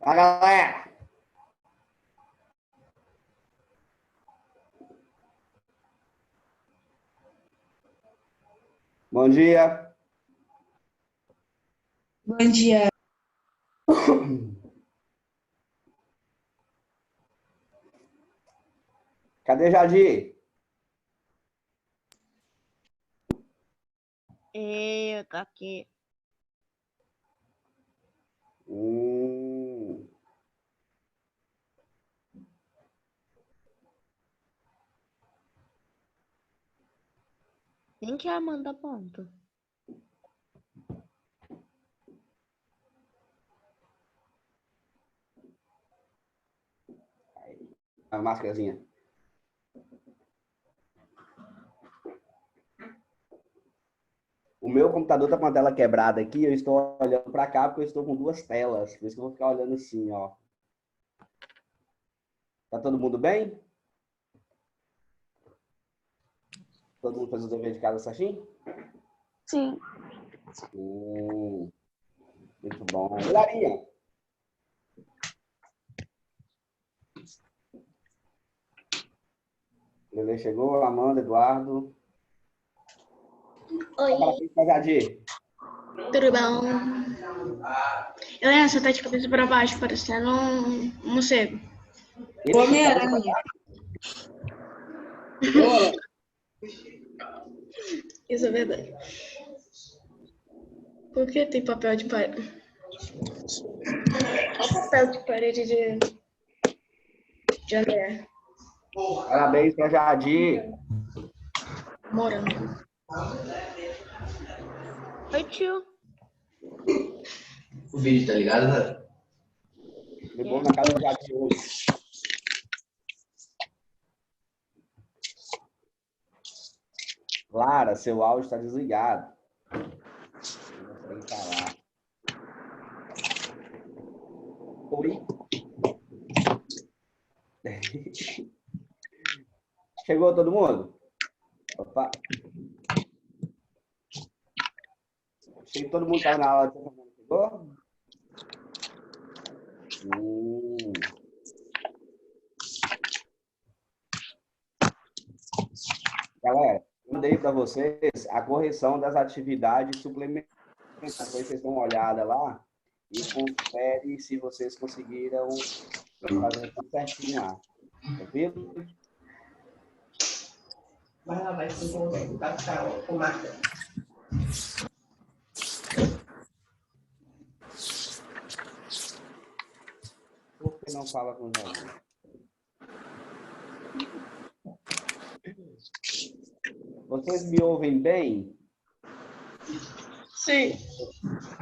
Fala, galera! Bom dia. Bom dia. Cadê Jadir? Eu tô aqui. Hum, Nem que a Amanda ponto. a máscarazinha. O meu computador tá com a tela quebrada aqui, eu estou olhando para cá porque eu estou com duas telas. Por isso que eu vou ficar olhando assim, ó. Tá todo mundo bem? Todo mundo fez o dever de casa certinho? Sim. Muito bom. Hilarinha. Lele chegou, Amanda, Eduardo. Oi, Parabéns pra Jadir. tudo bom? Helena, você tá de cabeça pra baixo, parecendo um morcego. Homem-Aranha. Isso é verdade. Por que tem papel de parede? Olha o papel de parede de André. Parabéns pra Jadir. Morango. Oi, tio. O vídeo, tá ligado, né? Levou na casa do Jadir hoje. Clara, seu áudio está desligado. Não consegue falar. Oi? Chegou todo mundo? Opa. Achei que todo mundo estava na aula de chegou? Galera, eu mandei para vocês a correção das atividades suplementares. Depois vocês dão uma olhada lá e confere se vocês conseguiram fazer tudo certinho lá. Tranquilo? Vai lá, vai se passar o marca. Por que não fala com o Jair? Vocês me ouvem bem? Sim.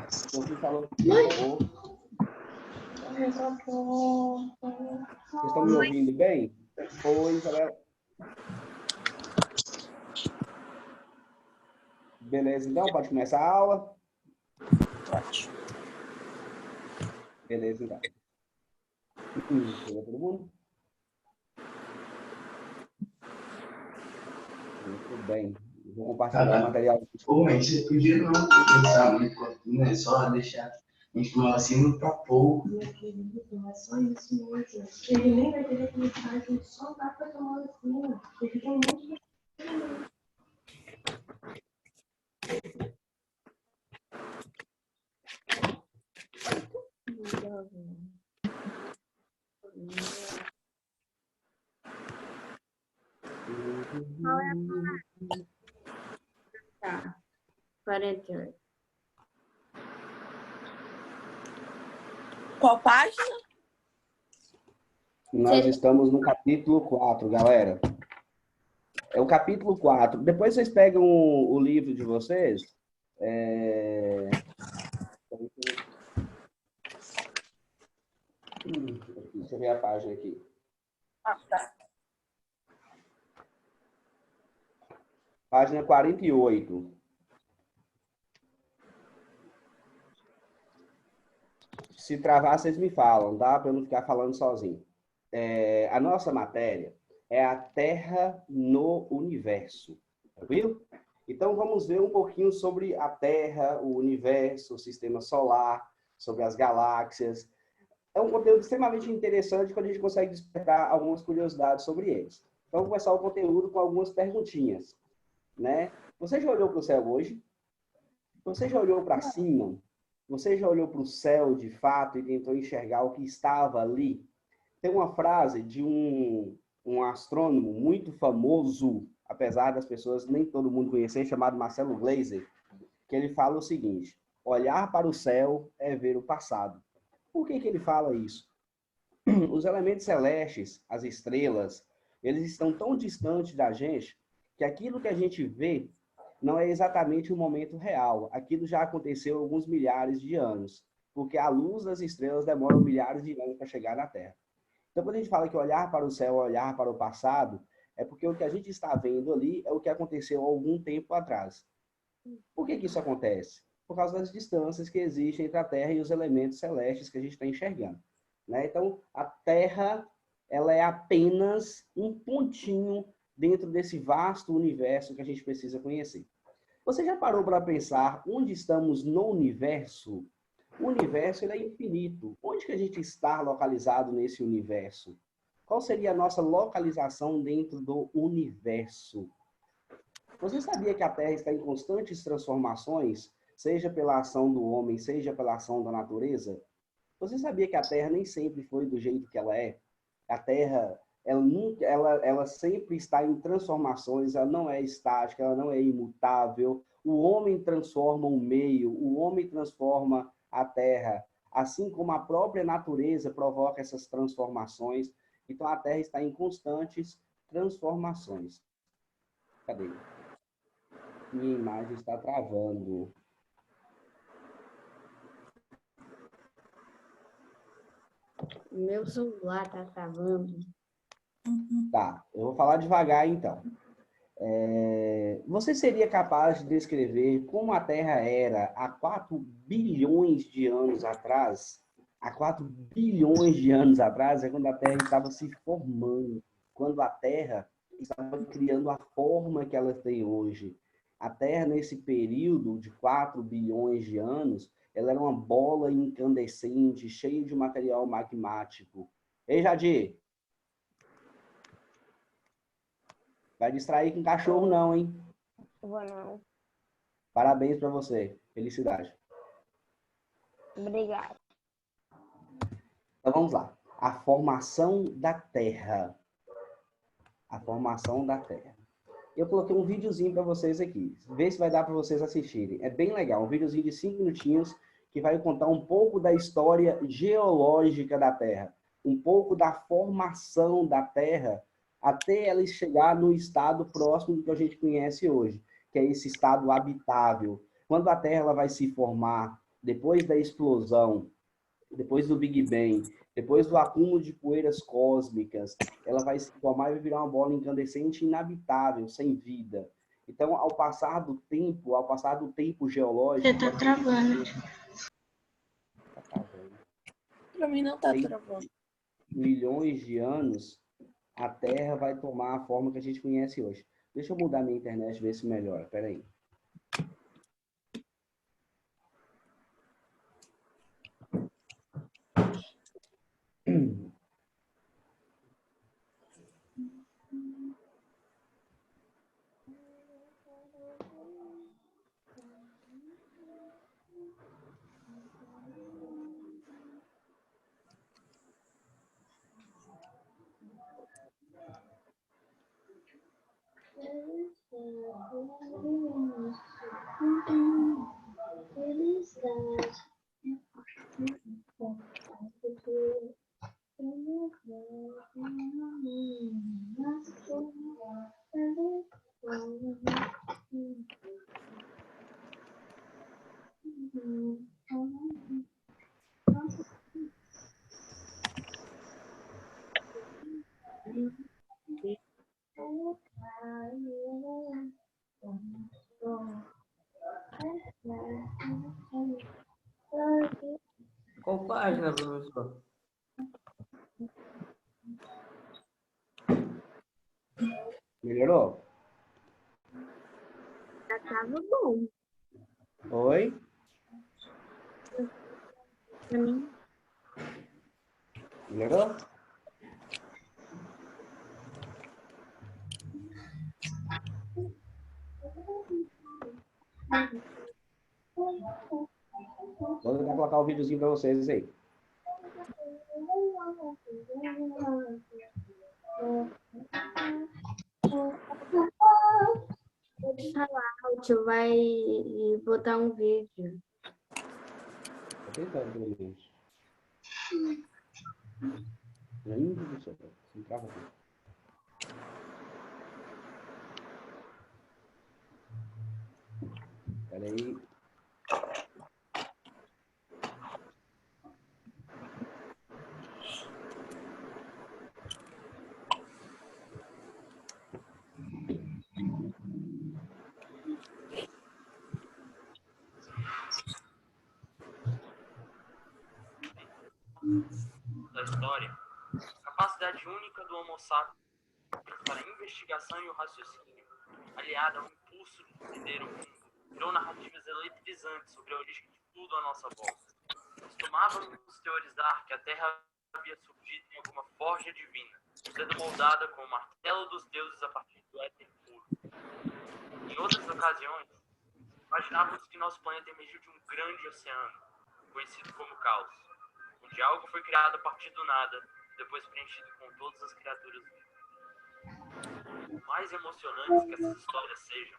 Você falou que travou. Vocês estão me ouvindo bem? Oi, Isabel. Beleza, então pode começar a aula? Pode. Beleza, então. Chegou todo mundo? Muito bem. Vou compartilhar o material. Pô, mas você podia não pensar muito, né? Só deixar a gente tomar vacina pra pouco. É só isso mesmo. Ele nem vai ter aquele estágio, só dá pra tomar vacina. Ele tem um monte de... Tá. 48. Qual página? Nós estamos no capítulo 4, galera. É o capítulo 4. Depois vocês pegam o livro de vocês. Deixa eu ver a página aqui. Ah, tá. Página 48. Se travar, vocês me falam, tá? Para eu não ficar falando sozinho. A nossa matéria é a Terra no Universo. Tranquilo? Então, vamos ver um pouquinho sobre a Terra, o Universo, o Sistema Solar, sobre as galáxias. é um conteúdo extremamente interessante quando a gente consegue despertar algumas curiosidades sobre eles. Então, vou começar o conteúdo com algumas perguntinhas, né? Você já olhou para o céu hoje? Você já olhou para cima? Você já olhou para o céu de fato e tentou enxergar o que estava ali? Tem uma frase de um astrônomo muito famoso, apesar das pessoas nem todo mundo conhecer, chamado Marcelo Gleiser, que ele fala o seguinte: olhar para o céu é ver o passado. Por que ele fala isso? Os elementos celestes, as estrelas, eles estão tão distantes da gente que aquilo que a gente vê não é exatamente o momento real. Aquilo já aconteceu há alguns milhares de anos, porque a luz das estrelas demora milhares de anos para chegar na Terra. Então, quando a gente fala que olhar para o céu, olhar para o passado, é porque o que a gente está vendo ali é o que aconteceu há algum tempo atrás. Por que isso acontece? Por causa das distâncias que existem entre a Terra e os elementos celestes que a gente está enxergando, né? Então, a Terra, ela é apenas um pontinho dentro desse vasto universo que a gente precisa conhecer. Você já parou para pensar onde estamos no universo? O universo ele é infinito. Onde que a gente está localizado nesse universo? Qual seria a nossa localização dentro do universo? Você sabia que a Terra está em constantes transformações, seja pela ação do homem, seja pela ação da natureza? Você sabia que a Terra nem sempre foi do jeito que ela é? A Terra, ela sempre está em transformações, ela não é estática, ela não é imutável. O homem transforma o meio, o homem transforma a Terra, assim como a própria natureza provoca essas transformações. Então, a Terra está em constantes transformações. Cadê? Minha imagem está travando. Meu celular tá travando. Tá, eu vou falar devagar então. Você seria capaz de descrever como a Terra era há 4 bilhões de anos atrás? Há 4 bilhões de anos atrás é quando a Terra estava se formando, quando a Terra estava criando a forma que ela tem hoje. A Terra, nesse período de 4 bilhões de anos, ela era uma bola incandescente, cheia de material magmático. Ei, Jadir, vai distrair com cachorro não, hein? Vou não. Parabéns para você. Felicidade. Obrigado. Então vamos lá. A formação da Terra. A formação da Terra. Eu coloquei um videozinho para vocês aqui. Vê se vai dar para vocês assistirem. É bem legal. Um videozinho de 5 minutinhos que vai contar um pouco da história geológica da Terra. Um pouco da formação da Terra até ela chegar no estado próximo do que a gente conhece hoje, que é esse estado habitável. Quando a Terra ela vai se formar depois da explosão, depois do Big Bang, depois do acúmulo de poeiras cósmicas, ela vai se formar e vai virar uma bola incandescente inabitável, sem vida. Então, ao passar do tempo geológico... Você tá travando. Pra mim não tá travando. Milhões de anos, a Terra vai tomar a forma que a gente conhece hoje. Deixa eu mudar minha internet e ver se melhora. Espera aí. Qual página, professor? Melhorou? Tava bom. Oi? Pra mim. Melhorou? Vou tentar colocar o videozinho para vocês aí. Pode falar, o tio vai botar um vídeo. Tô tentando, pelo menos. Ainda não sei. Não trava aqui. Espera aí. Da história, a capacidade única do Homo sapiens para a investigação e o raciocínio, aliada a um impulso de entender o mundo, criou narrativas eletrizantes sobre a origem de tudo à nossa volta. Costumávamos teorizar que a Terra havia surgido em alguma forja divina, sendo moldada com o martelo dos deuses a partir do éter puro. Em outras ocasiões, imaginávamos que nosso planeta emergiu de um grande oceano, conhecido como Caos, onde algo foi criado a partir do nada, depois preenchido com todas as criaturas vivas. Por mais emocionantes que essas histórias sejam,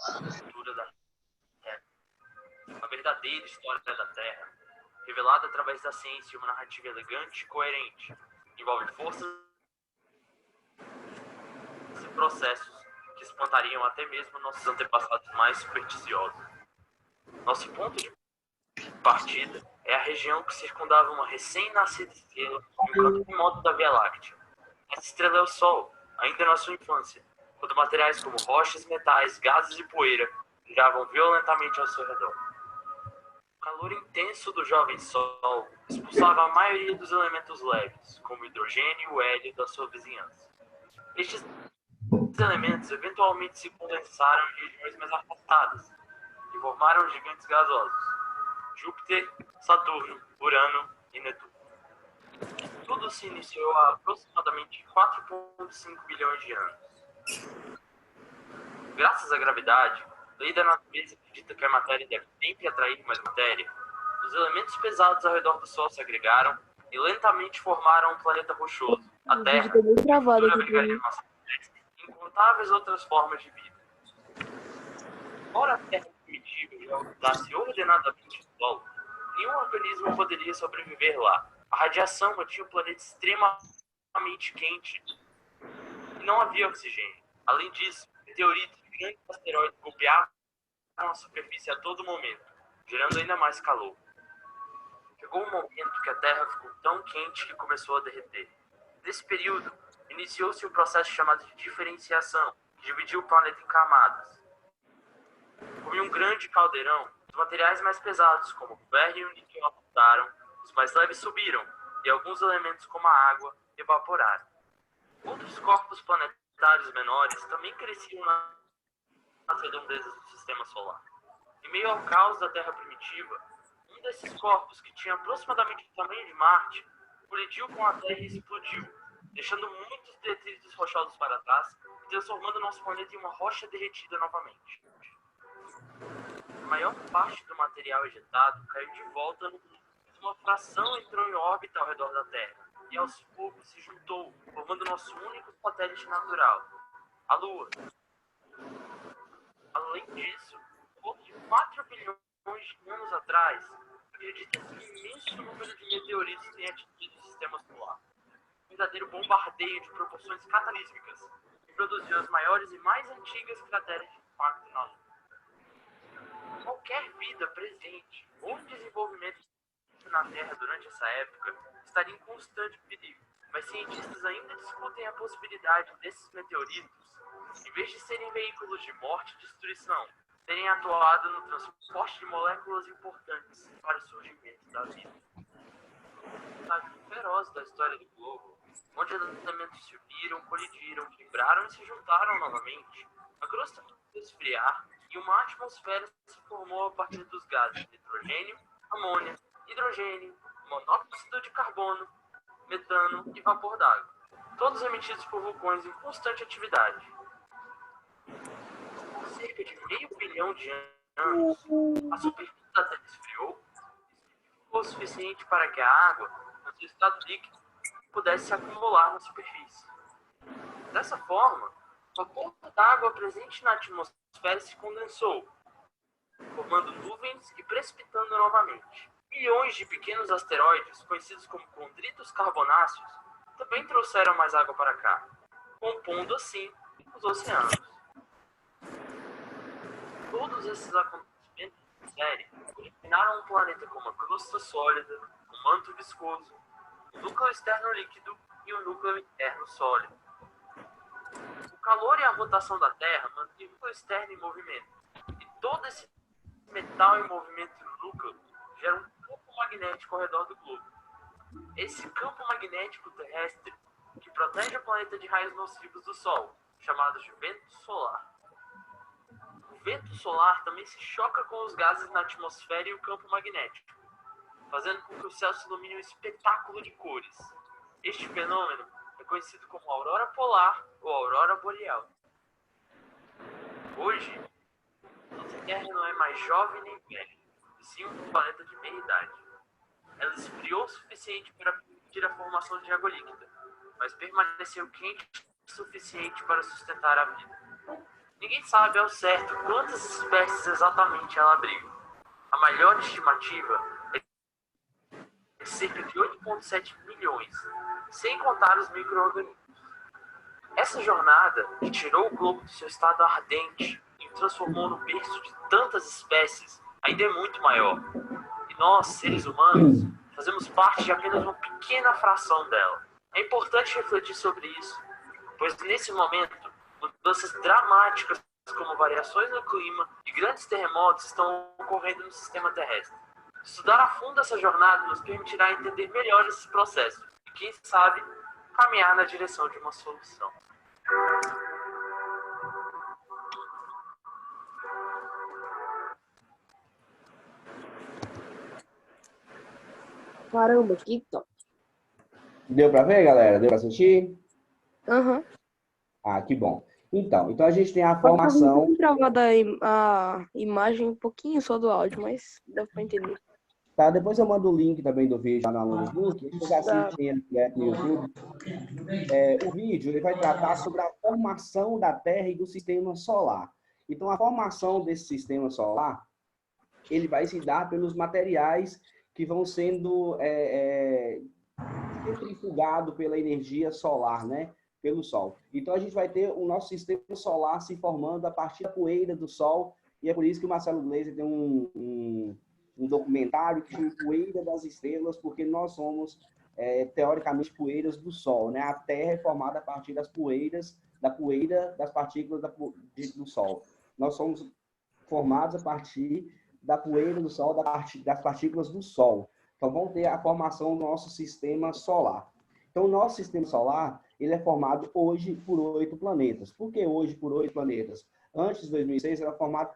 a cultura da Terra, a verdadeira história da Terra, revelada através da ciência em uma narrativa elegante e coerente, envolve forças e processos que espantariam até mesmo nossos antepassados mais supersticiosos. Nosso ponto de partida é a região que circundava uma recém-nascida estrela em um canto remoto da Via Láctea. Essa estrela é o Sol, ainda na sua infância, quando materiais como rochas, metais, gases e poeira giravam violentamente ao seu redor. O calor intenso do jovem Sol expulsava a maioria dos elementos leves, como o hidrogênio e o hélio da sua vizinhança. Estes elementos eventualmente se condensaram em regiões mais afastadas e formaram gigantes gasosos: Júpiter, Saturno, Urano e Netuno. Tudo se iniciou há aproximadamente 4,5 bilhões de anos. Graças à gravidade, lei da natureza acredita que a matéria deve sempre atrair mais matéria. Os elementos pesados ao redor do Sol se agregaram e lentamente formaram um planeta rochoso, a Terra, que abrigaria nossa espécie e incontáveis outras formas de vida. Embora a Terra primitiva já orbitasse ordenadamente o Sol, nenhum organismo poderia sobreviver lá. A radiação mantinha o planeta extremamente quente e não havia oxigênio. Além disso, meteoritos e grandes asteroides golpeavam a superfície a todo momento, gerando ainda mais calor. Chegou um momento que a Terra ficou tão quente que começou a derreter. Nesse período, iniciou-se um processo chamado de diferenciação, que dividiu o planeta em camadas. Como em um grande caldeirão, os materiais mais pesados, como o ferro e o níquel, afloraram, os mais leves subiram, e alguns elementos, como a água, evaporaram. Outros corpos planetários menores também cresciam nas redondezas do sistema solar. Em meio ao caos da Terra primitiva, um desses corpos, que tinha aproximadamente o tamanho de Marte, colidiu com a Terra e explodiu, deixando muitos detritos rochosos para trás e transformando nosso planeta em uma rocha derretida novamente. A maior parte do material ejetado caiu de volta no mundo, mas uma fração entrou em órbita ao redor da Terra e aos poucos se juntou, formando nosso único satélite natural, a Lua. Além disso, pouco de 4 bilhões de anos atrás, acredita-se que um imenso número de meteoritos tenha atingido o sistema solar. Um verdadeiro bombardeio de proporções cataclísmicas, que produziu as maiores e mais antigas crateras de impacto na Lua. Qualquer vida presente ou em desenvolvimento na Terra durante essa época estaria em constante perigo, mas cientistas ainda discutem a possibilidade desses meteoritos, em vez de serem veículos de morte e destruição, terem atuado no transporte de moléculas importantes para o surgimento da vida. Um estágio feroz da história do globo, onde os elementos se uniram, colidiram, quebraram e se juntaram novamente, a crosta começou a esfriar e uma atmosfera se formou a partir dos gases nitrogênio, amônia, hidrogênio, monóxido de carbono metano e vapor d'água, todos emitidos por vulcões em constante atividade. Por cerca de meio bilhão de anos, a superfície da Terra esfriou e foi o suficiente para que a água, no seu estado líquido, pudesse se acumular na superfície. Dessa forma, o vapor d'água presente na atmosfera se condensou, formando nuvens e precipitando novamente. Milhões de pequenos asteroides, conhecidos como condritos carbonáceos, também trouxeram mais água para cá, compondo assim os oceanos. Todos esses acontecimentos de série originaram um planeta com uma crosta sólida, um manto viscoso, um núcleo externo líquido e um núcleo interno sólido. O calor e a rotação da Terra mantêm o núcleo externo em movimento, e todo esse metal em movimento no núcleo gera um campo magnético ao redor do globo. Esse campo magnético terrestre que protege o planeta de raios nocivos do Sol, chamados de vento solar. O vento solar também se choca com os gases na atmosfera e o campo magnético, fazendo com que o céu se ilumine um espetáculo de cores. Este fenômeno é conhecido como aurora polar ou aurora boreal. Hoje, nossa Terra não é mais jovem nem velha, e sim um planeta de meia idade. Ela esfriou o suficiente para permitir a formação de água líquida, mas permaneceu quente o suficiente para sustentar a vida. Ninguém sabe ao certo quantas espécies exatamente ela abriga. A maior estimativa é de cerca de 8,7 milhões, sem contar os micro-organismos. Essa jornada, que tirou o globo do seu estado ardente e o transformou no berço de tantas espécies, ainda é muito maior. E nós, seres humanos, fazemos parte de apenas uma pequena fração dela. É importante refletir sobre isso, pois nesse momento, mudanças dramáticas como variações no clima e grandes terremotos estão ocorrendo no sistema terrestre. Estudar a fundo essa jornada nos permitirá entender melhor esse processo e, quem sabe, caminhar na direção de uma solução. Caramba, que top. Deu para ver, galera? Deu para assistir? Aham. Ah, que bom. Então a gente tem a formação. Pode gravada a imagem um pouquinho só do áudio, mas dá para entender. Tá, depois eu mando o link também do vídeo lá no Alunos Book, vocês assistem ele direto no YouTube. O vídeo ele vai tratar sobre a formação da Terra e do sistema solar. Então, a formação desse sistema solar, ele vai se dar pelos materiais que vão sendo centrifugados pela energia solar, né? Pelo Sol. Então, a gente vai ter o nosso sistema solar se formando a partir da poeira do Sol, e é por isso que o Marcelo Gleiser tem um documentário que chama Poeira das Estrelas, porque nós somos, teoricamente, poeiras do Sol, né? A Terra é formada a partir das poeiras, da poeira das partículas do Sol. Nós somos formados a partir da poeira do Sol, das partículas do Sol. Então, vamos ter a formação do nosso sistema solar. Então, o nosso sistema solar, ele é formado hoje por 8 planetas. Por que hoje por 8 planetas? Antes de 2006, era formado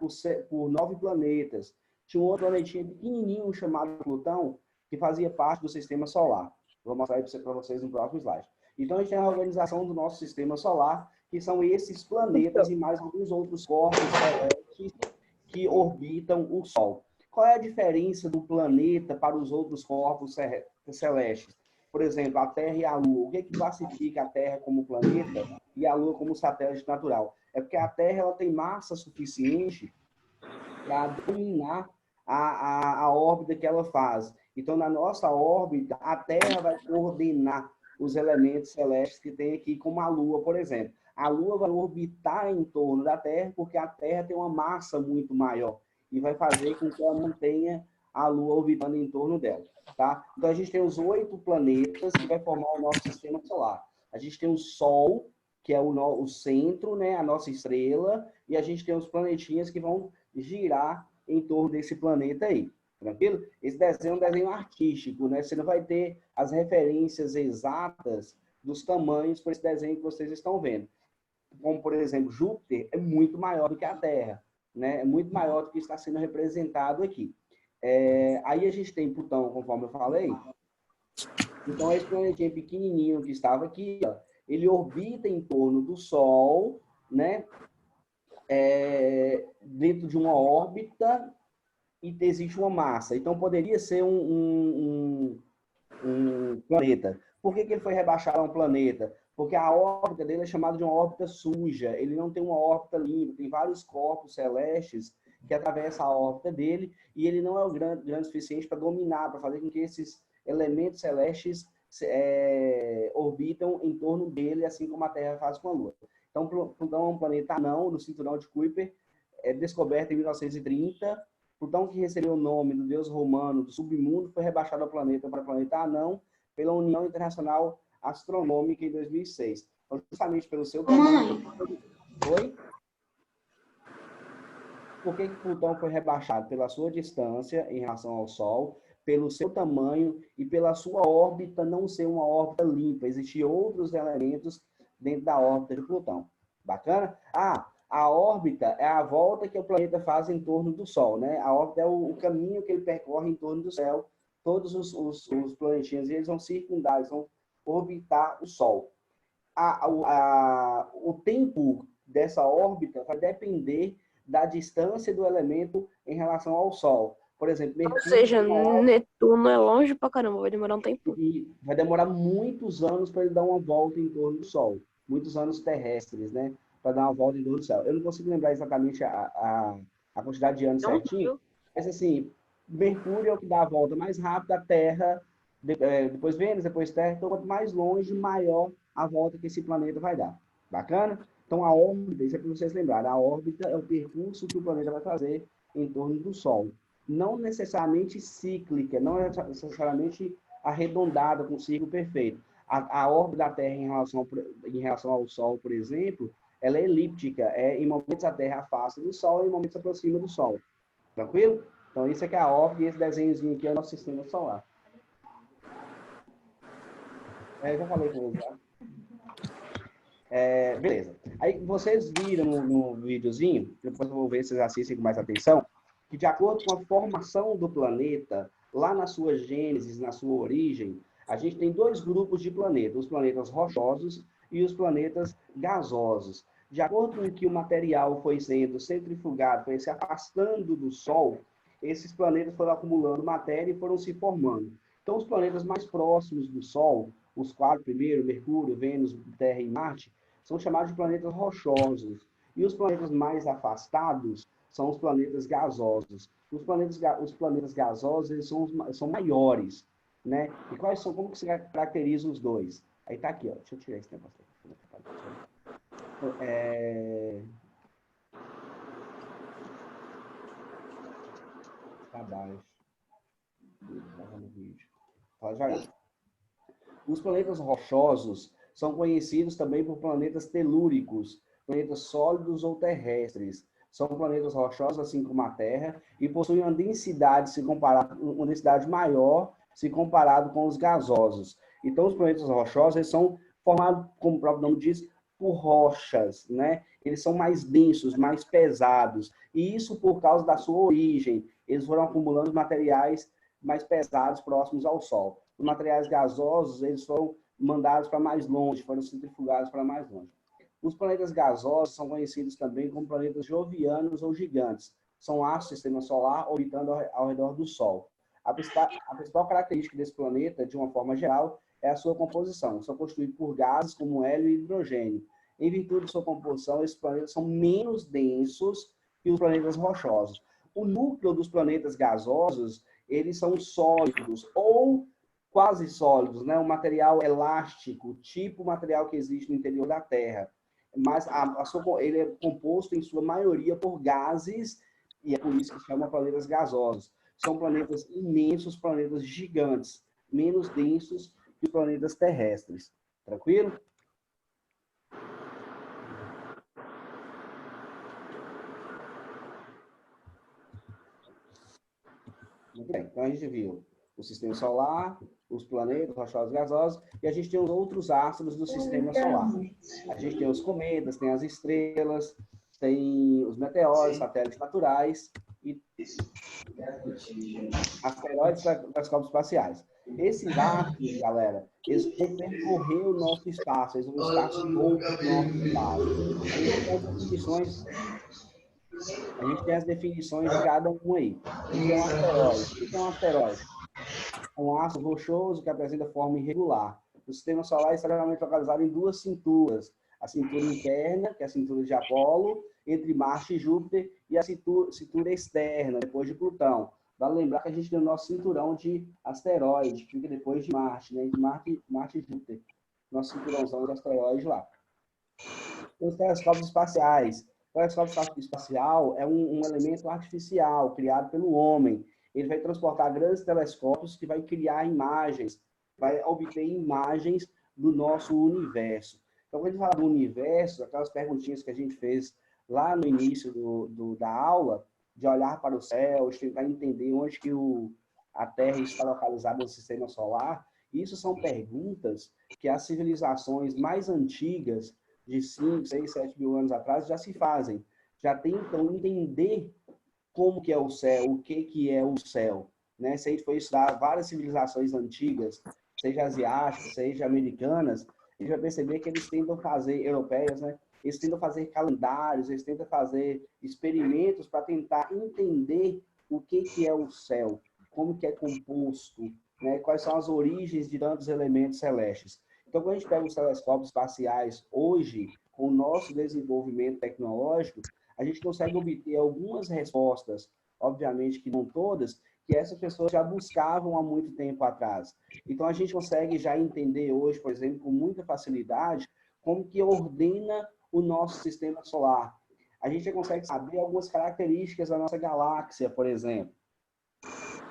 por 9 planetas. Tinha um outro planetinha pequenininho chamado Plutão, que fazia parte do sistema solar. Vou mostrar isso para vocês no próximo slide. Então, a gente tem a organização do nosso sistema solar, que são esses planetas e mais alguns outros corpos celestes que orbitam o Sol. Qual é a diferença do planeta para os outros corpos celestes? Por exemplo, a Terra e a Lua. O que classifica a Terra como planeta e a Lua como satélite natural? É porque a Terra ela tem massa suficiente para dominar a órbita que ela faz. Então, na nossa órbita, a Terra vai coordenar os elementos celestes que tem aqui, como a Lua, por exemplo. A Lua vai orbitar em torno da Terra, porque a Terra tem uma massa muito maior e vai fazer com que ela mantenha a Lua orbitando em torno dela. Tá? Então, a gente tem os 8 planetas que vai formar o nosso sistema solar. A gente tem o Sol, que é o centro, né, a nossa estrela, e a gente tem os planetinhas que vão girar em torno desse planeta aí. Tranquilo? Esse desenho é um desenho artístico, né? Você não vai ter as referências exatas dos tamanhos para esse desenho que vocês estão vendo. Como, por exemplo, Júpiter é muito maior do que a Terra, né? É muito maior do que está sendo representado aqui. Aí a gente tem Plutão, conforme eu falei, Então, esse planetinha pequenininho que estava aqui, ó, ele orbita em torno do Sol, né? Dentro de uma órbita e existe uma massa. Então, poderia ser um planeta. Por que ele foi rebaixado a um planeta? Porque a órbita dele é chamada de uma órbita suja. Ele não tem uma órbita limpa. Tem vários corpos celestes que atravessam a órbita dele e ele não é o grande o suficiente para dominar, para fazer com que esses elementos celestes orbitam em torno dele, assim como a Terra faz com a Lua. Então, Plutão é um planeta anão no cinturão de Kuiper, descoberto em 1930. Plutão, que recebeu o nome do deus romano do submundo, foi rebaixado ao planeta para planeta anão pela União Internacional Astronômica em 2006. Então, justamente pelo seu tamanho... Oi? Por que Plutão foi rebaixado? Pela sua distância em relação ao Sol, pelo seu tamanho e pela sua órbita não ser uma órbita limpa. Existiam outros elementos dentro da órbita de Plutão. Bacana? A órbita é a volta que o planeta faz em torno do Sol, né? A órbita é o caminho que ele percorre em torno do céu. Todos os planetinhas, eles vão circundar, eles vão orbitar o Sol. O tempo dessa órbita vai depender da distância do elemento em relação ao Sol. Por exemplo, Mercúrio... Ou seja, Netuno é longe pra caramba, vai demorar um tempo. E vai demorar muitos anos para ele dar uma volta em torno do Sol. Muitos anos terrestres, né? Para dar uma volta em torno do céu. Eu não consigo lembrar exatamente a quantidade de anos certinho, mas assim, Mercúrio é o que dá a volta mais rápido, a Terra, depois Vênus, depois Terra. Então, quanto mais longe, maior a volta que esse planeta vai dar. Bacana? Então, a órbita, isso é para vocês lembrarem, a órbita é o percurso que o planeta vai fazer em torno do Sol. Não necessariamente cíclica, não necessariamente arredondada, com um círculo perfeito. A órbita da Terra em relação ao Sol, por exemplo, ela é elíptica. Em momentos a Terra afasta do Sol e em momentos se aproxima do Sol. Tranquilo? Então, isso aqui é a órbita e esse desenhozinho aqui é o nosso sistema solar. Eu já falei com eles, tá? Beleza. Aí vocês viram no videozinho, depois eu vou ver se vocês assistem com mais atenção, que de acordo com a formação do planeta, lá na sua gênese, na sua origem, a gente tem dois grupos de planetas, os planetas rochosos e os planetas gasosos. De acordo com que o material foi sendo centrifugado, foi se afastando do Sol, esses planetas foram acumulando matéria e foram se formando. Então, os planetas mais próximos do Sol, os quatro primeiros, Mercúrio, Vênus, Terra e Marte, são chamados de planetas rochosos. E os planetas mais afastados são os planetas gasosos. Os planetas gasosos, eles são maiores, né? E como que se caracteriza os dois? Aí tá aqui, ó. Deixa eu tirar esse negócio aqui. Tá abaixo. No vídeo. Os planetas rochosos são conhecidos também por planetas telúricos, planetas sólidos ou terrestres. São planetas rochosos, assim como a Terra, e possuem uma densidade maior se comparado com os gasosos. Então, os planetas rochosos eles são formados, como o próprio nome diz, por rochas, né? Eles são mais densos, mais pesados. E isso por causa da sua origem. Eles foram acumulando materiais mais pesados próximos ao Sol. Os materiais gasosos, eles foram mandados para mais longe, foram centrifugados para mais longe. Os planetas gasosos são conhecidos também como planetas jovianos ou gigantes. São astros do sistema solar orbitando ao redor do Sol. A principal característica desse planeta, de uma forma geral, é a sua composição. São constituídos por gases como hélio e hidrogênio. Em virtude de sua composição, esses planetas são menos densos que os planetas rochosos. O núcleo dos planetas gasosos, eles são sólidos ou quase sólidos, né? Um material elástico, tipo o material que existe no interior da Terra. Mas ele é composto, em sua maioria, por gases, e é por isso que se chama planetas gasosos. São planetas imensos, planetas gigantes, menos densos que planetas terrestres. Tranquilo? Muito bem. Então, a gente viu o sistema solar, os planetas rochosos gasosos, e a gente tem os outros astros do sistema solar. A gente tem os cometas, tem as estrelas, tem os meteoros, satélites naturais e asteroides e telescópios espaciais. Esses astros, galera, eles vão percorrer o nosso espaço, eles vão estar soltos no nosso espaço. A gente tem as definições de cada um aí. A gente tem um asteroide. O que é um asteroide? É um astro rochoso que apresenta forma irregular. O sistema solar está geralmente localizado em duas cinturas. A cintura interna, que é a cintura de Apolo, entre Marte e Júpiter, e a cintura externa, depois de Plutão. Vale lembrar que a gente tem o nosso cinturão de asteroides, que fica depois de Marte, né? Entre Marte e Júpiter. Nosso cinturãozão de asteroides lá. Os telescópios espaciais. O telescópio espacial é um elemento artificial criado pelo homem. Ele vai transportar grandes telescópios que vai criar imagens, vai obter imagens do nosso universo. Então, quando a gente fala do universo, aquelas perguntinhas que a gente fez lá no início da aula, de olhar para o céu, de tentar entender onde que a Terra está localizada no sistema solar, isso são perguntas que as civilizações mais antigas, de 5, 6, 7 mil anos atrás, já se fazem. Já tentam entender como que é o céu, o que é o céu. Né? Se a gente for estudar várias civilizações antigas, seja asiáticas, seja americanas, a gente vai perceber que eles tentam fazer, europeias, né? Eles tentam fazer calendários, eles tentam fazer experimentos para tentar entender o que é o céu, como que é composto, né? Quais são as origens de tantos elementos celestes. Então, quando a gente pega os telescópios espaciais hoje, com o nosso desenvolvimento tecnológico, a gente consegue obter algumas respostas, obviamente que não todas, que essas pessoas já buscavam há muito tempo atrás. Então, a gente consegue já entender hoje, por exemplo, com muita facilidade, como que ordena o nosso sistema solar. A gente já consegue saber algumas características da nossa galáxia, por exemplo.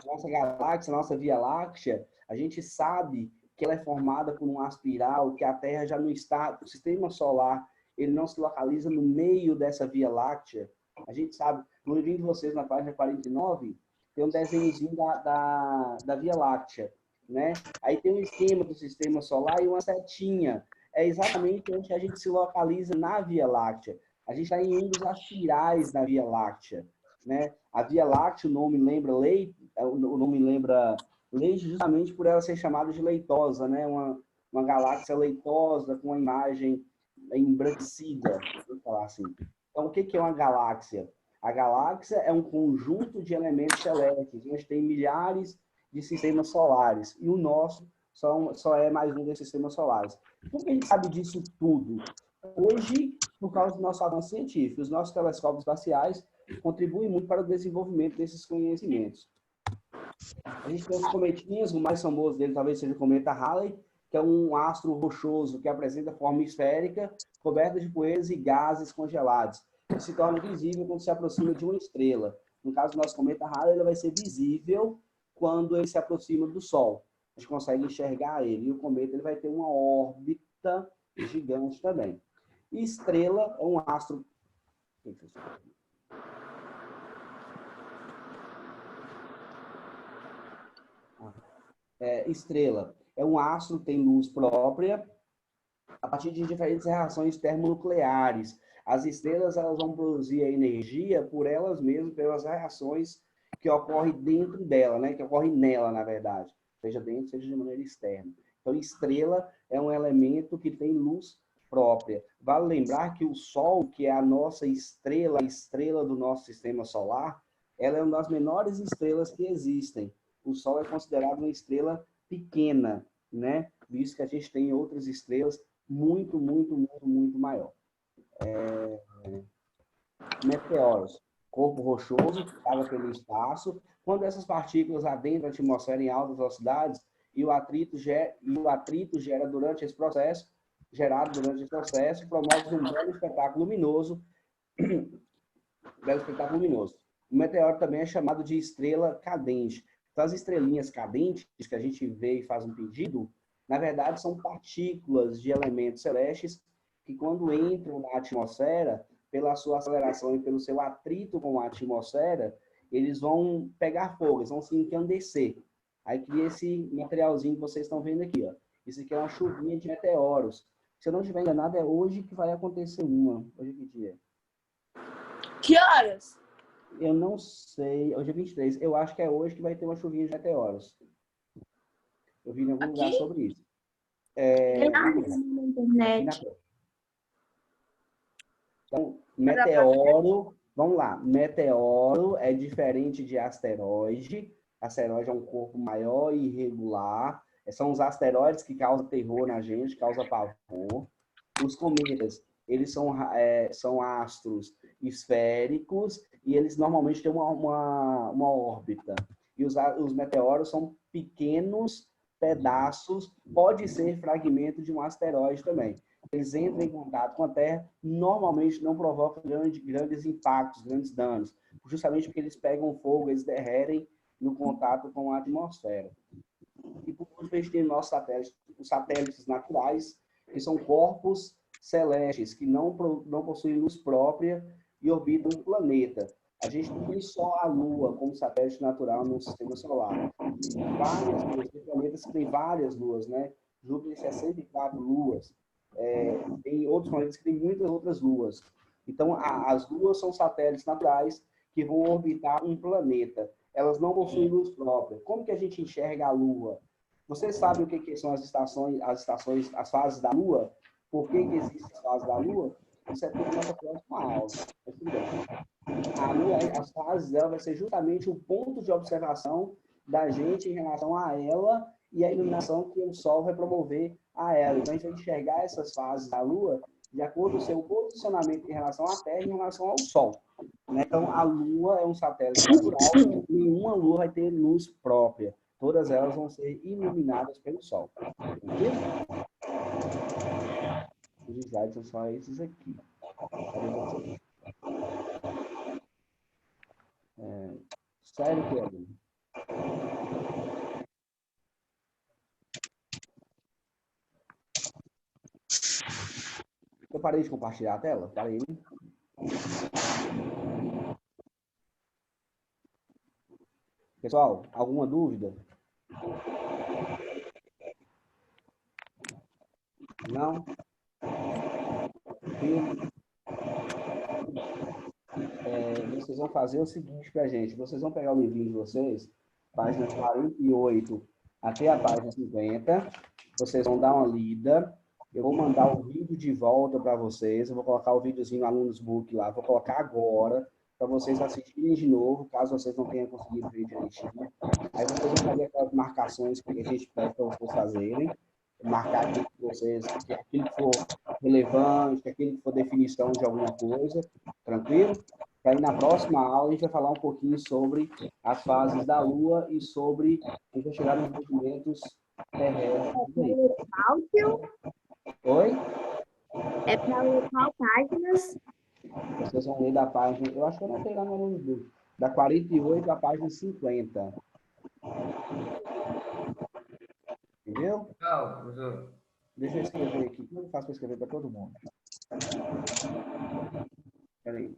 Nossa galáxia, nossa Via Láctea, a gente sabe que ela é formada por uma espiral, que a Terra já não está, o sistema solar, ele não se localiza no meio dessa Via Láctea. A gente sabe, no livrinho de vocês, na página 49, tem um desenhozinho da Via Láctea, né? Aí tem um esquema do sistema solar e uma setinha. É exatamente onde a gente se localiza na Via Láctea. A gente está em um dos aspirais da Via Láctea, né? A Via Láctea, o nome lembra leite justamente por ela ser chamada de leitosa, né? Uma galáxia leitosa com uma imagem embranquecida, vou falar assim. Então, o que é uma galáxia? A galáxia é um conjunto de elementos celestes, onde tem milhares de sistemas solares, e o nosso só é mais um desses sistemas solares. Por que a gente sabe disso tudo? Hoje, por causa do nosso avanço científico, os nossos telescópios espaciais contribuem muito para o desenvolvimento desses conhecimentos. A gente tem os cometinhas, o mais famoso dele talvez seja o cometa Halley, que é um astro rochoso que apresenta forma esférica, coberta de poeiras e gases congelados, que se torna visível quando se aproxima de uma estrela. No caso do nosso cometa Halley, ele vai ser visível quando ele se aproxima do Sol. A gente consegue enxergar ele. E o cometa ele vai ter uma órbita gigante também. E estrela é um astro... Estrela é um astro que tem luz própria a partir de diferentes reações termonucleares. As estrelas elas vão produzir a energia por elas mesmas, pelas reações que ocorrem dentro dela, né? Que ocorrem nela, na verdade. Seja dentro, seja de maneira externa. Então, estrela é um elemento que tem luz própria. Vale lembrar que o Sol, que é a nossa estrela, a estrela do nosso sistema solar, ela é uma das menores estrelas que existem. O Sol é considerado uma estrela pequena, né? Visto que a gente tem outras estrelas muito maior. Meteoros, corpo rochoso que vaga pelo espaço. Quando essas partículas adentram a atmosfera em altas velocidades e o atrito gera durante esse processo, promove um belo espetáculo luminoso. O meteoro também é chamado de estrela cadente. Então, as estrelinhas cadentes que a gente vê e faz um pedido, na verdade, são partículas de elementos celestes que, quando entram na atmosfera, pela sua aceleração e pelo seu atrito com a atmosfera, eles vão pegar fogo, eles vão se encandecer. Aí cria esse materialzinho que vocês estão vendo aqui. Ó. Isso aqui é uma chuvinha de meteoros. Se eu não estiver enganado, é hoje que vai acontecer uma. Hoje é que dia? Que horas? Eu não sei. Hoje é 23. Eu acho que é hoje que vai ter uma chuvinha de meteoros. Eu vi em algum lugar Aqui? sobre isso. Na Aqui na internet. tela. Então, meteoro, vamos lá. Meteoro é diferente de asteroide. Asteroide é um corpo maior e irregular. São os asteroides que causam terror na gente, causam pavor. Os cometas, eles são astros esféricos e eles normalmente têm uma órbita. E os meteoros são pequenos pedaços, pode ser fragmento de um asteroide também. Eles entram em contato com a Terra, normalmente não provocam grandes impactos, grandes danos, justamente porque eles pegam fogo, eles derretem no contato com a atmosfera. E por último, a gente tem nossos satélites, os satélites naturais, que são corpos celestes, que não possuem luz própria e orbitam o planeta. A gente não tem só a Lua como satélite natural no sistema solar. Tem várias luas, tem planetas que têm várias luas, né? Júpiter tem 64 luas. Tem outros planetas que têm muitas outras luas. Então, as luas são satélites naturais que vão orbitar um planeta. Elas não possuem luz própria. Como que a gente enxerga a Lua? Você sabe o que são as estações, as fases da Lua? Por que existem as fases da Lua? Isso é tudo nossa próxima aula. Mas tudo bem. A Lua, as fases dela vai ser justamente o ponto de observação da gente em relação a ela e a iluminação que o Sol vai promover a ela. Então, a gente vai enxergar essas fases da Lua de acordo com o seu posicionamento em relação à Terra e em relação ao Sol. Então, a Lua é um satélite natural, nenhuma Lua vai ter luz própria. Todas elas vão ser iluminadas pelo Sol. Entendeu? Os slides são só esses aqui. Sério, Kevin? Eu parei de compartilhar a tela? Parei. Pessoal, alguma dúvida? Não? Vocês vão fazer o seguinte pra gente. Vocês vão pegar o livrinho de vocês, página 48 até a página 50. Vocês vão dar uma lida. Eu vou mandar o vídeo de volta para vocês. Eu vou colocar o videozinho no Alunos Book lá. Vou colocar agora para vocês assistirem de novo, caso vocês não tenham conseguido ver direitinho. Aí vocês vão fazer aquelas marcações que a gente pede para vocês fazerem. Marcar aquilo que vocês, aquilo que for relevante, aquilo que for definição de alguma coisa. Tranquilo? E aí, na próxima aula, a gente vai falar um pouquinho sobre as fases da Lua e sobre a gente vai chegar nos movimentos terrestres. Oi? É para local páginas. Vocês vão ler da página, eu acho que eu não tenho lá no Alunos Book, da 48 à página 50. Entendeu? Não, professor. Deixa eu escrever aqui. Como eu faço para escrever para todo mundo? Espera aí.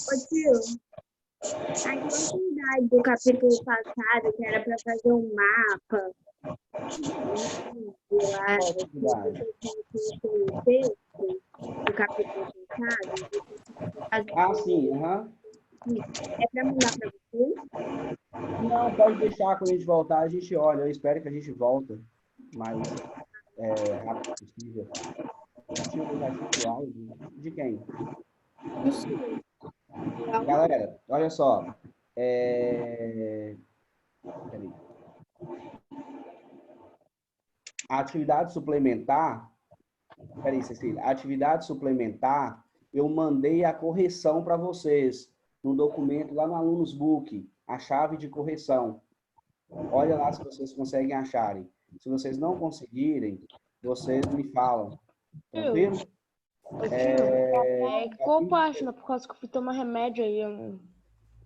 Ô tio, a continuidade do capítulo passado, que era para fazer um mapa, Qual a atividade? do capítulo passado, Ah, sim. é para mandar para vocês? Não, pode deixar quando a gente voltar, a gente olha. Eu espero que a gente volta mais rápido possível. Deixa eu ver aqui o áudio. De quem? Não sei. Galera, olha só. Peraí. A atividade suplementar. Peraí, Cecília. A atividade suplementar, eu mandei a correção para vocês no documento lá no Alunos Book, a chave de correção. Olha lá se vocês conseguem acharem. Se vocês não conseguirem, vocês me falam. Tranquilo? Qual página? Por causa que eu fui tomar remédio aí.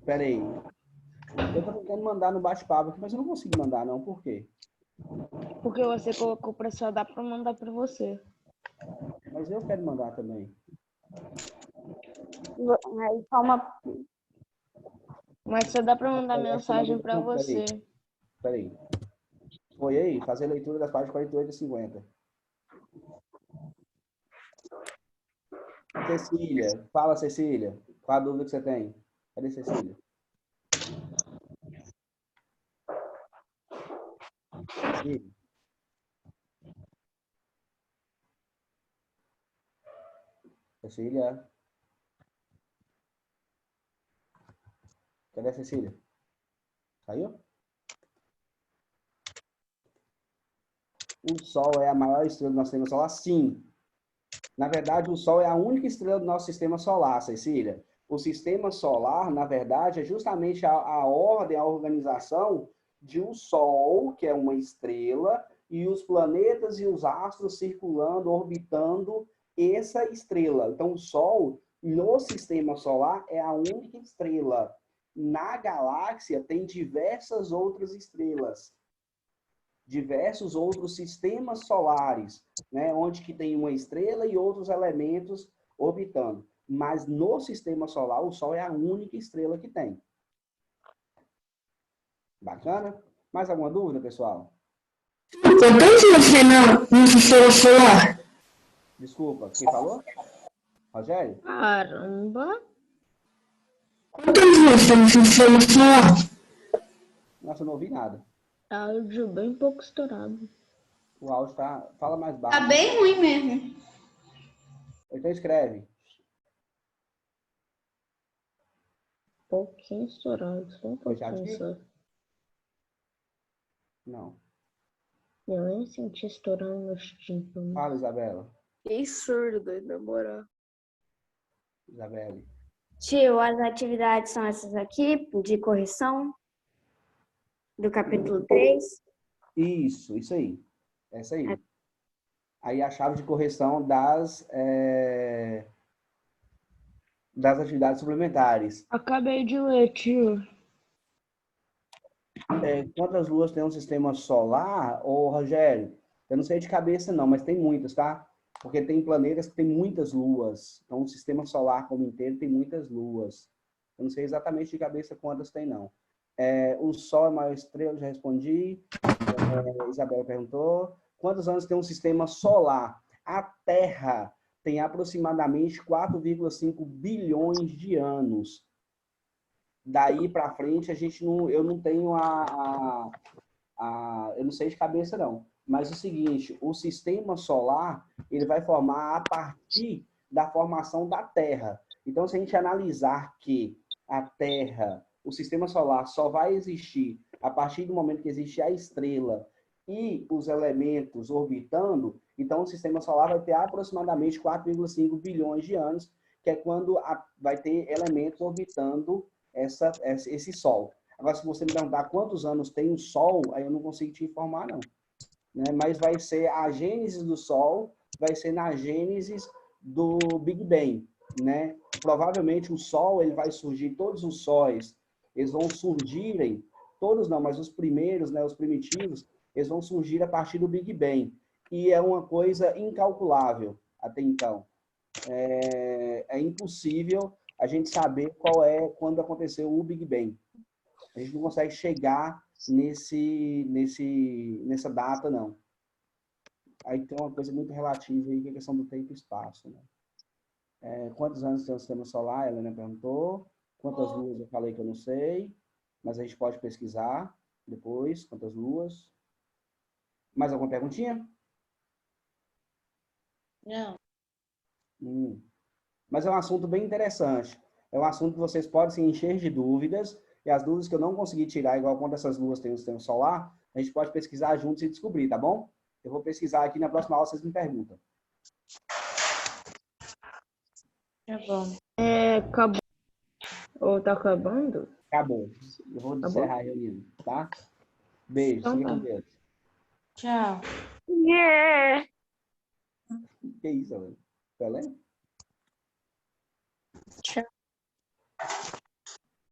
Peraí. Eu tô tentando mandar no bate-papo aqui, mas eu não consigo mandar, não. Por quê? Porque você colocou pra só dar pra mandar pra você. Mas eu quero mandar também. Aí só uma. Mas só dá pra mandar mensagem pra você. Peraí. Foi aí? Fazer leitura das páginas 48 e 50. Cecília, fala, Cecília. Qual a dúvida que você tem? Cadê Cecília? Cecília? Cecília? Cadê a Cecília? Saiu? O Sol é a maior estrela do nosso sistema solar? Sim. Na verdade, o Sol é a única estrela do nosso sistema solar, Cecília. O sistema solar, na verdade, é justamente a ordem, a organização de um Sol, que é uma estrela, e os planetas e os astros circulando, orbitando essa estrela. Então, o Sol, no sistema solar, é a única estrela. Na galáxia, tem diversas outras estrelas, diversos outros sistemas solares, né, onde que tem uma estrela e outros elementos orbitando. Mas no sistema solar, o Sol é a única estrela que tem. Bacana? Mais alguma dúvida, pessoal? Quantas você no sistema solar? Desculpa, quem falou? Rogério? Caramba. Quantas você no sistema solar? Nossa, eu não ouvi nada. Áudio bem pouco estourado. O áudio tá... Fala mais baixo. Tá bem ruim mesmo. Então escreve. Pouquinho estourado, só um pouquinho só. Não. Eu nem senti estourando meus tímpanos. Fala, Isabela. Que surdo, na moral. Isabelle. Tio, as atividades são essas aqui, de correção, do capítulo 3. Isso aí. Essa aí. Aí a chave de correção das atividades suplementares. Acabei de ler, tio. Quantas luas tem um sistema solar, ô Rogério? Eu não sei de cabeça não, mas tem muitas, tá? Porque tem planetas que tem muitas luas. Então, o sistema solar como inteiro tem muitas luas. Eu não sei exatamente de cabeça quantas tem, não. O Sol é a maior estrela, já respondi. Isabela perguntou. Quantos anos tem um sistema solar? A Terra tem aproximadamente 4,5 bilhões de anos. Daí para frente, eu não tenho eu não sei de cabeça, não. Mas é o seguinte, o sistema solar, ele vai formar a partir da formação da Terra. Então, se a gente analisar que a Terra, o sistema solar só vai existir a partir do momento que existe a estrela e os elementos orbitando, então o sistema solar vai ter aproximadamente 4,5 bilhões de anos, que é quando vai ter elementos orbitando esse Sol. Agora, se você me perguntar quantos anos tem o Sol, aí eu não consigo te informar, não. Né? Mas vai ser a gênese do Sol, vai ser na gênese do Big Bang. Né? Provavelmente o Sol ele vai surgir, todos os sóis, eles vão surgirem, todos não, mas os primeiros, né, os primitivos, eles vão surgir a partir do Big Bang. E é uma coisa incalculável até então. É impossível a gente saber quando aconteceu o Big Bang. A gente não consegue chegar nessa data, não. Aí tem uma coisa muito relativa aí, que é a questão do tempo e espaço. Né? Quantos anos tem o sistema solar? A Helena perguntou. Quantas luas eu falei que eu não sei, mas a gente pode pesquisar depois. Quantas luas? Mais alguma perguntinha? Não. Mas é um assunto bem interessante. É um assunto que vocês podem se encher de dúvidas, e as dúvidas que eu não consegui tirar, igual quando essas luas têm o sistema solar, a gente pode pesquisar juntos e descobrir, tá bom? Eu vou pesquisar aqui, na próxima aula vocês me perguntam. Tá bom. Acabou. Ou tá acabando? Acabou. Eu vou encerrar a reunião, tá? Beijo, Então, fica com tá. Deus. Tchau. Yeah! Que isso, velho? Pelé?